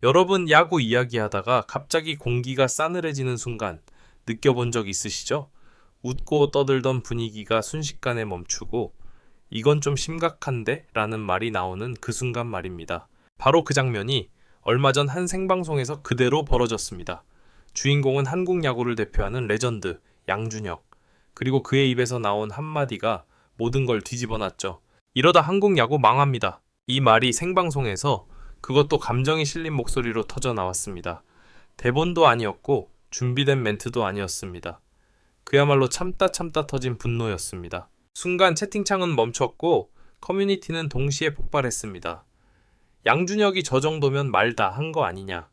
여러분 야구 이야기하다가 갑자기 공기가 싸늘해지는 순간 느껴본 적 있으시죠? 웃고 떠들던 분위기가 순식간에 멈추고 이건 좀 심각한데? 라는 말이 나오는 그 순간 말입니다. 바로 그 장면이 얼마 전 한 생방송에서 그대로 벌어졌습니다. 주인공은 한국 야구를 대표하는 레전드 양준혁. 그리고 그의 입에서 나온 한마디가 모든 걸 뒤집어 놨죠. 이러다 한국 야구 망합니다. 이 말이 생방송에서 그것도 감정이 실린 목소리로 터져 나왔습니다. 대본도 아니었고 준비된 멘트도 아니었습니다. 그야말로 참다 참다 터진 분노였습니다. 순간 채팅창은 멈췄고 커뮤니티는 동시에 폭발했습니다. 양준혁이 저 정도면 말 다 한 거 아니냐.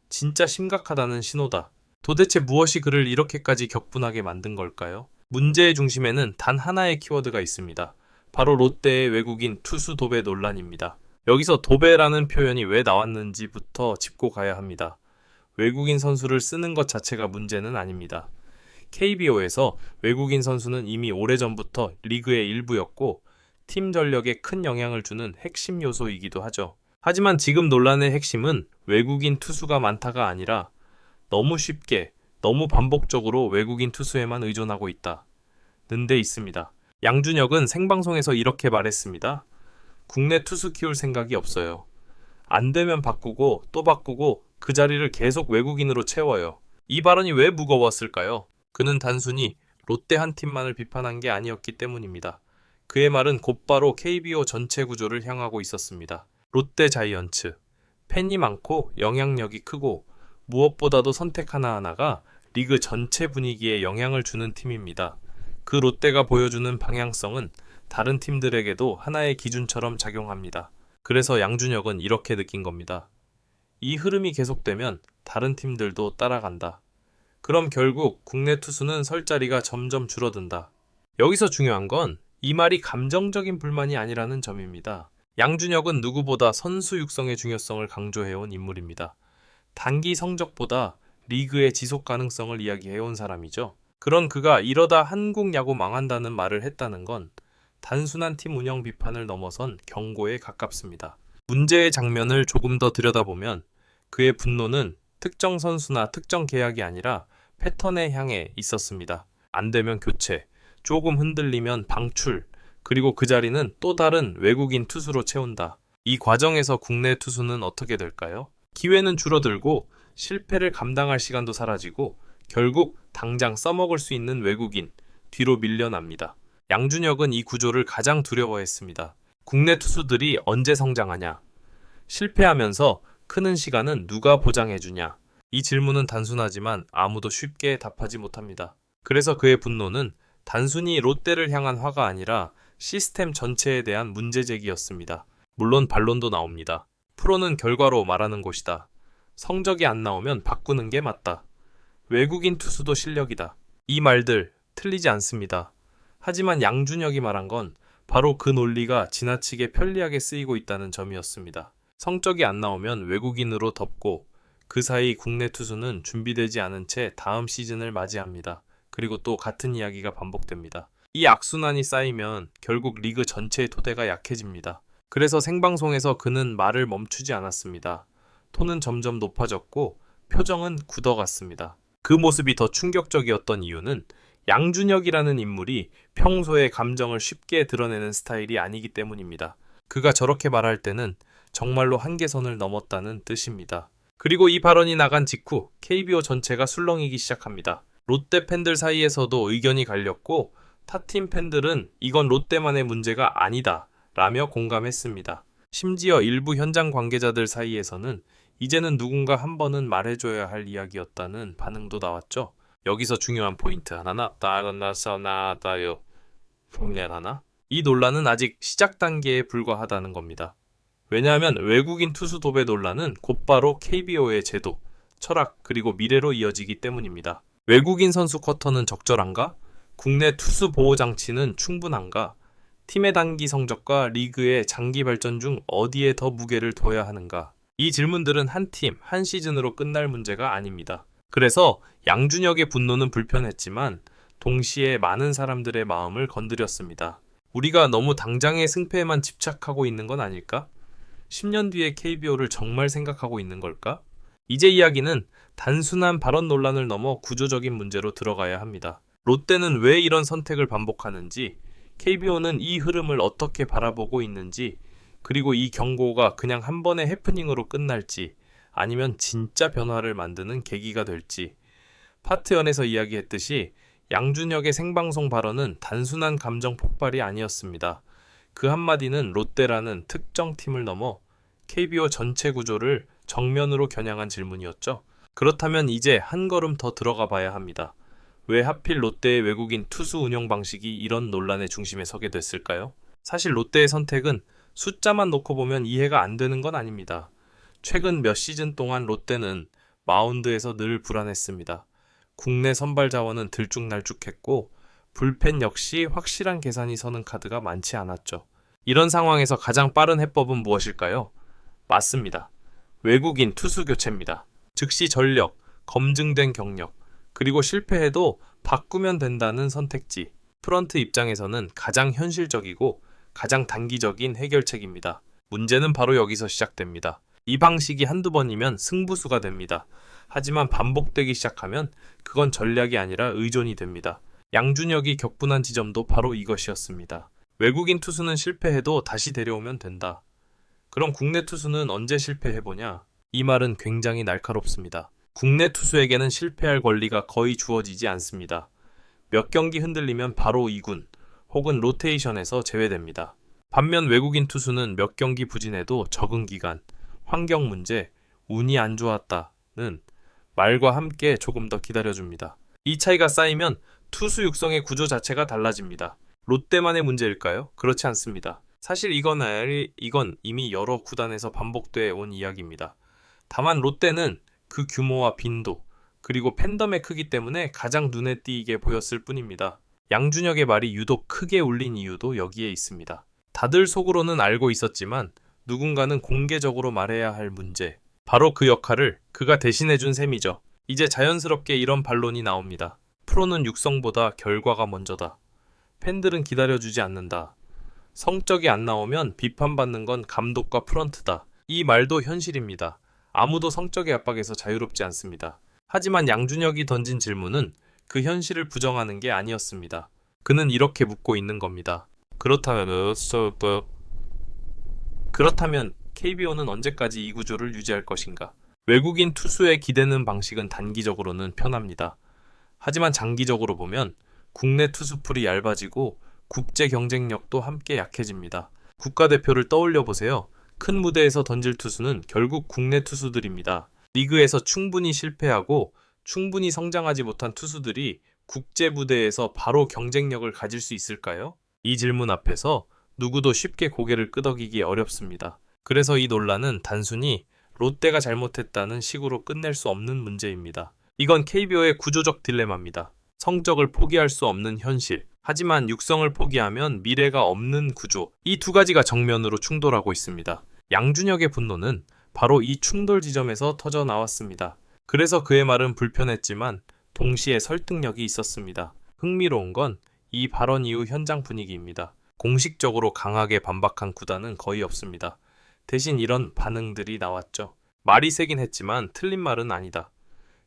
진짜 심각하다는 신호다. 도대체 무엇이 그를 이렇게까지 격분하게 만든 걸까요? 문제의 중심에는 단 하나의 키워드가 있습니다. 바로 롯데의 외국인 투수 도배 논란입니다. 여기서 도배라는 표현이 왜 나왔는지부터 짚고 가야 합니다. 외국인 선수를 쓰는 것 자체가 문제는 아닙니다. KBO에서 외국인 선수는 이미 오래전부터 리그의 일부였고 팀 전력에 큰 영향을 주는 핵심 요소이기도 하죠. 하지만 지금 논란의 핵심은 외국인 투수가 많다가 아니라 너무 쉽게, 너무 반복적으로 외국인 투수에만 의존하고 있다는 데 있습니다. 양준혁은 생방송에서 이렇게 말했습니다. 국내 투수 키울 생각이 없어요. 안 되면 바꾸고 또 바꾸고 그 자리를 계속 외국인으로 채워요. 이 발언이 왜 무거웠을까요? 그는 단순히 롯데 한 팀만을 비판한 게 아니었기 때문입니다. 그의 말은 곧바로 KBO 전체 구조를 향하고 있었습니다. 롯데 자이언츠, 팬이 많고 영향력이 크고 무엇보다도 선택 하나하나가 리그 전체 분위기에 영향을 주는 팀입니다. 그 롯데가 보여주는 방향성은 다른 팀들에게도 하나의 기준처럼 작용합니다. 그래서 양준혁은 이렇게 느낀 겁니다. 이 흐름이 계속되면 다른 팀들도 따라간다. 그럼 결국 국내 투수는 설 자리가 점점 줄어든다. 여기서 중요한 건 이 말이 감정적인 불만이 아니라는 점입니다. 양준혁은 누구보다 선수 육성의 중요성을 강조해온 인물입니다. 단기 성적보다 리그의 지속 가능성을 이야기해온 사람이죠. 그런 그가 이러다 한국 야구 망한다는 말을 했다는 건 단순한 팀 운영 비판을 넘어선 경고에 가깝습니다. 문제의 장면을 조금 더 들여다보면 그의 분노는 특정 선수나 특정 계약이 아니라 패턴에 향해 있었습니다. 안 되면 교체, 조금 흔들리면 방출, 그리고 그 자리는 또 다른 외국인 투수로 채운다. 이 과정에서 국내 투수는 어떻게 될까요? 기회는 줄어들고 실패를 감당할 시간도 사라지고 결국 당장 써먹을 수 있는 외국인, 뒤로 밀려납니다. 양준혁은 이 구조를 가장 두려워했습니다. 국내 투수들이 언제 성장하냐? 실패하면서 크는 시간은 누가 보장해주냐? 이 질문은 단순하지만 아무도 쉽게 답하지 못합니다. 그래서 그의 분노는 단순히 롯데를 향한 화가 아니라 시스템 전체에 대한 문제제기였습니다. 물론 반론도 나옵니다. 프로는 결과로 말하는 곳이다. 성적이 안 나오면 바꾸는 게 맞다. 외국인 투수도 실력이다. 이 말들 틀리지 않습니다. 하지만 양준혁이 말한 건 바로 그 논리가 지나치게 편리하게 쓰이고 있다는 점이었습니다. 성적이 안 나오면 외국인으로 덮고 그 사이 국내 투수는 준비되지 않은 채 다음 시즌을 맞이합니다. 그리고 또 같은 이야기가 반복됩니다. 이 악순환이 쌓이면 결국 리그 전체의 토대가 약해집니다. 그래서 생방송에서 그는 말을 멈추지 않았습니다. 톤은 점점 높아졌고 표정은 굳어갔습니다. 그 모습이 더 충격적이었던 이유는 양준혁이라는 인물이 평소에 감정을 쉽게 드러내는 스타일이 아니기 때문입니다. 그가 저렇게 말할 때는 정말로 한계선을 넘었다는 뜻입니다. 그리고 이 발언이 나간 직후 KBO 전체가 술렁이기 시작합니다. 롯데 팬들 사이에서도 의견이 갈렸고 타팀 팬들은 이건 롯데만의 문제가 아니다 라며 공감했습니다. 심지어 일부 현장 관계자들 사이에서는 이제는 누군가 한 번은 말해줘야 할 이야기였다는 반응도 나왔죠. 여기서 중요한 포인트 하나 나타나요. 하나? 이 논란은 아직 시작 단계에 불과하다는 겁니다. 왜냐하면 외국인 투수 도배 논란은 곧바로 KBO의 제도, 철학, 그리고 미래로 이어지기 때문입니다. 외국인 선수 쿼터는 적절한가? 국내 투수 보호 장치는 충분한가? 팀의 단기 성적과 리그의 장기 발전 중 어디에 더 무게를 둬야 하는가? 이 질문들은 한 팀, 한 시즌으로 끝날 문제가 아닙니다. 그래서 양준혁의 분노는 불편했지만 동시에 많은 사람들의 마음을 건드렸습니다. 우리가 너무 당장의 승패에만 집착하고 있는 건 아닐까? 10년 뒤의 KBO를 정말 생각하고 있는 걸까? 이제 이야기는 단순한 발언 논란을 넘어 구조적인 문제로 들어가야 합니다. 롯데는 왜 이런 선택을 반복하는지, KBO는 이 흐름을 어떻게 바라보고 있는지, 그리고 이 경고가 그냥 한 번의 해프닝으로 끝날지, 아니면 진짜 변화를 만드는 계기가 될지. 파트 1에서 이야기했듯이 양준혁의 생방송 발언은 단순한 감정 폭발이 아니었습니다. 그 한마디는 롯데라는 특정 팀을 넘어 KBO 전체 구조를 정면으로 겨냥한 질문이었죠. 그렇다면 이제 한 걸음 더 들어가 봐야 합니다. 왜 하필 롯데의 외국인 투수 운영 방식이 이런 논란의 중심에 서게 됐을까요? 사실 롯데의 선택은 숫자만 놓고 보면 이해가 안 되는 건 아닙니다. 최근 몇 시즌 동안 롯데는 마운드에서 늘 불안했습니다. 국내 선발 자원은 들쭉날쭉했고 불펜 역시 확실한 계산이 서는 카드가 많지 않았죠. 이런 상황에서 가장 빠른 해법은 무엇일까요? 맞습니다. 외국인 투수 교체입니다. 즉시 전력, 검증된 경력, 그리고 실패해도 바꾸면 된다는 선택지. 프런트 입장에서는 가장 현실적이고 가장 단기적인 해결책입니다. 문제는 바로 여기서 시작됩니다. 이 방식이 한두 번이면 승부수가 됩니다. 하지만 반복되기 시작하면 그건 전략이 아니라 의존이 됩니다. 양준혁이 격분한 지점도 바로 이것이었습니다. 외국인 투수는 실패해도 다시 데려오면 된다. 그럼 국내 투수는 언제 실패해보냐? 이 말은 굉장히 날카롭습니다. 국내 투수에게는 실패할 권리가 거의 주어지지 않습니다. 몇 경기 흔들리면 바로 2군 혹은 로테이션에서 제외됩니다. 반면 외국인 투수는 몇 경기 부진해도 적응 기간, 환경 문제, 운이 안 좋았다는 말과 함께 조금 더 기다려줍니다. 이 차이가 쌓이면 투수 육성의 구조 자체가 달라집니다. 롯데만의 문제일까요? 그렇지 않습니다. 사실 이건 이미 여러 구단에서 반복돼 온 이야기입니다. 다만 롯데는 그 규모와 빈도, 그리고 팬덤의 크기 때문에 가장 눈에 띄게 보였을 뿐입니다. 양준혁의 말이 유독 크게 울린 이유도 여기에 있습니다. 다들 속으로는 알고 있었지만 누군가는 공개적으로 말해야 할 문제, 바로 그 역할을 그가 대신해준 셈이죠. 이제 자연스럽게 이런 반론이 나옵니다. 프로는 육성보다 결과가 먼저다. 팬들은 기다려주지 않는다. 성적이 안 나오면 비판받는 건 감독과 프런트다. 이 말도 현실입니다. 아무도 성적의 압박에서 자유롭지 않습니다. 하지만 양준혁이 던진 질문은 그 현실을 부정하는 게 아니었습니다. 그는 이렇게 묻고 있는 겁니다. 그렇다면 KBO는 언제까지 이 구조를 유지할 것인가? 외국인 투수에 기대는 방식은 단기적으로는 편합니다. 하지만 장기적으로 보면 국내 투수풀이 얇아지고 국제 경쟁력도 함께 약해집니다. 국가대표를 떠올려 보세요. 큰 무대에서 던질 투수는 결국 국내 투수들입니다. 리그에서 충분히 실패하고 충분히 성장하지 못한 투수들이 국제 무대에서 바로 경쟁력을 가질 수 있을까요? 이 질문 앞에서 누구도 쉽게 고개를 끄덕이기 어렵습니다. 그래서 이 논란은 단순히 롯데가 잘못했다는 식으로 끝낼 수 없는 문제입니다. 이건 KBO의 구조적 딜레마입니다. 성적을 포기할 수 없는 현실, 하지만 육성을 포기하면 미래가 없는 구조, 이 두 가지가 정면으로 충돌하고 있습니다. 양준혁의 분노는 바로 이 충돌 지점에서 터져 나왔습니다. 그래서 그의 말은 불편했지만 동시에 설득력이 있었습니다. 흥미로운 건 이 발언 이후 현장 분위기입니다. 공식적으로 강하게 반박한 구단은 거의 없습니다. 대신 이런 반응들이 나왔죠. 말이 세긴 했지만 틀린 말은 아니다.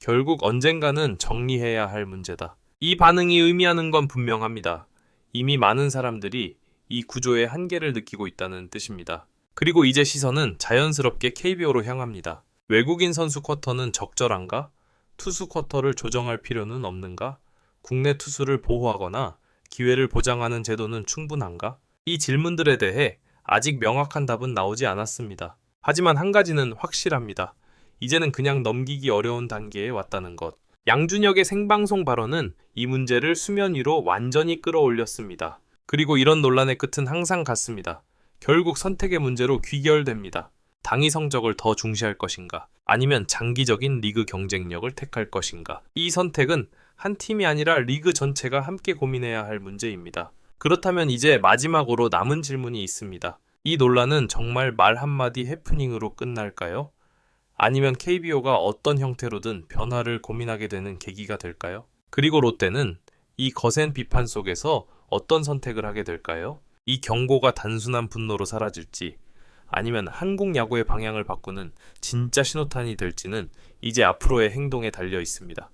결국 언젠가는 정리해야 할 문제다. 이 반응이 의미하는 건 분명합니다. 이미 많은 사람들이 이 구조의 한계를 느끼고 있다는 뜻입니다. 그리고 이제 시선은 자연스럽게 KBO로 향합니다. 외국인 선수 쿼터는 적절한가? 투수 쿼터를 조정할 필요는 없는가? 국내 투수를 보호하거나 기회를 보장하는 제도는 충분한가? 이 질문들에 대해 아직 명확한 답은 나오지 않았습니다. 하지만 한 가지는 확실합니다. 이제는 그냥 넘기기 어려운 단계에 왔다는 것. 양준혁의 생방송 발언은 이 문제를 수면 위로 완전히 끌어올렸습니다. 그리고 이런 논란의 끝은 항상 같습니다. 결국 선택의 문제로 귀결됩니다. 당위 성적을 더 중시할 것인가? 아니면 장기적인 리그 경쟁력을 택할 것인가? 이 선택은 한 팀이 아니라 리그 전체가 함께 고민해야 할 문제입니다. 그렇다면 이제 마지막으로 남은 질문이 있습니다. 이 논란은 정말 말 한마디 해프닝으로 끝날까요? 아니면 KBO가 어떤 형태로든 변화를 고민하게 되는 계기가 될까요? 그리고 롯데는 이 거센 비판 속에서 어떤 선택을 하게 될까요? 이 경고가 단순한 분노로 사라질지, 아니면 한국 야구의 방향을 바꾸는 진짜 신호탄이 될지는 이제 앞으로의 행동에 달려 있습니다.